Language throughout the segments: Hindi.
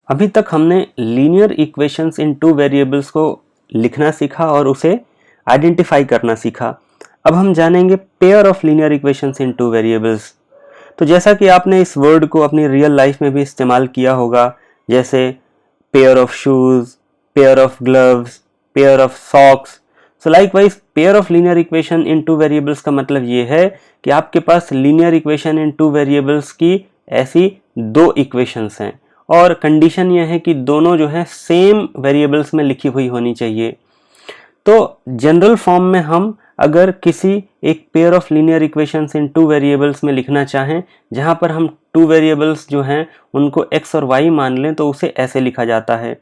अभी तक हमने linear equations in two variables को लिखना सीखा और उसे आइडेंटिफाई करना सीखा। अब हम जानेंगे pair of linear equations in two variables. तो जैसा कि आपने इस वर्ड को अपनी रियल लाइफ में भी इस्तेमाल किया होगा, जैसे pair of shoes, pair of gloves, pair of socks. So likewise pair of linear equation in two variables का मतलब ये है कि आपके पास linear equation in two variables की ऐसी दो इक्वेशंस हैं और कंडीशन यह है कि दोनों जो है सेम वेरिएबल्स में लिखी हुई होनी चाहिए। तो जनरल फॉर्म में हम अगर किसी एक pair of linear equations in two variables में लिखना चाहें, जहां पर हम टू वेरिएबल्स जो हैं उनको x और y मान लें, तो उसे ऐसे लिखा जाता है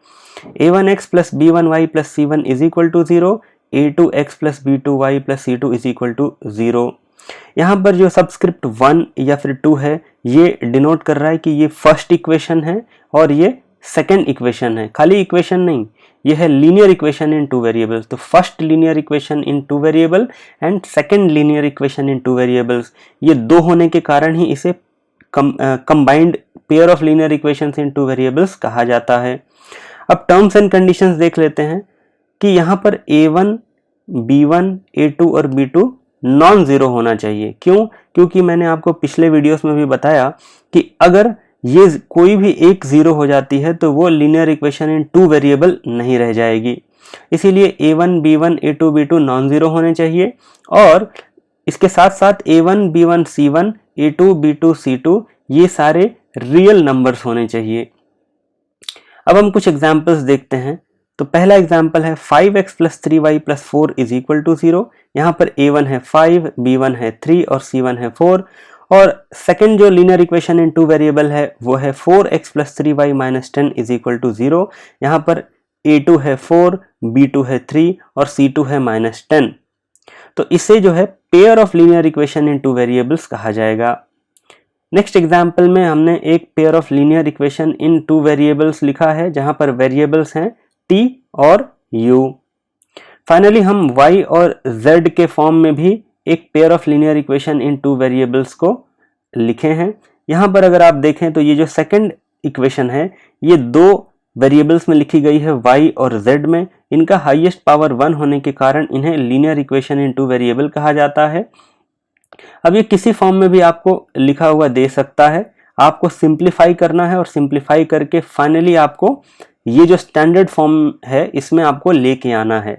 a1x plus b1y plus c1 is equal to 0, a2x plus b2y plus c2 is equal to 0। यहाँ पर जो सबस्क्रिप्ट 1 या फिर 2 है ये डिनोट कर रहा है कि ये फर्स्ट इक्वेशन है और ये सेकेंड इक्वेशन है। खाली इक्वेशन नहीं, ये है linear equation in two variables. तो first linear equation in two variable and second linear equation in two variables, ये दो होने के कारण ही इसे combined pair of linear equations in two variables कहा जाता है। अब टर्म्स एंड कंडीशंस देख लेते हैं कि यहाँ पर a1, b1, a2 और b2 नॉन जीरो होना चाहिए। क्यों? क्योंकि मैंने आपको पिछले वीडियोस में भी बताया कि अगर ये कोई भी एक जीरो हो जाती है तो वो linear equation in two variable नहीं रह जाएगी। इसीलिए a1, b1, a2, b2 non zero होने चाहिए और इसके साथ साथ a1, b1, c1, a2, b2, c2 ये सारे रियल नंबर्स होने चाहिए। अब हम कुछ एग्जाम्पल्स देखते हैं। तो पहला एग्जाम्पल है 5x plus 3y plus 4 is equal to 0। यहाँ पर a1 है 5, b1 है 3 और c1 है 4। और सेकेंड जो linear equation in two variable है वो है 4x plus 3y minus 10 is equal to 0। यहाँ पर a2 है 4, b2 है 3 और c2 है माइनस 10। तो इसे जो है pair of linear equation in two variables कहा जाएगा। नेक्स्ट एग्जाम्पल में हमने एक pair of linear equation in two variables लिखा है जहां पर वेरिएबल्स हैं t और u। फाइनली हम y और z के फॉर्म में भी एक pair of linear equation in two variables को लिखे हैं। यहाँ पर अगर आप देखें तो ये जो सेकंड इक्वेशन है ये दो वेरिएबल्स में लिखी गई है y और z में। इनका हाईएस्ट पावर 1 होने के कारण इन्हें linear equation in two variable कहा जाता है। अब ये किसी फॉर्म में भी आपको लिखा हुआ दे सकता है, आपको सिंप्लीफाई करना है और सिंप्लीफाई करके फाइनली आपको ये जो स्टैंडर्ड फॉर्म है इसमें आपको लेके आना है।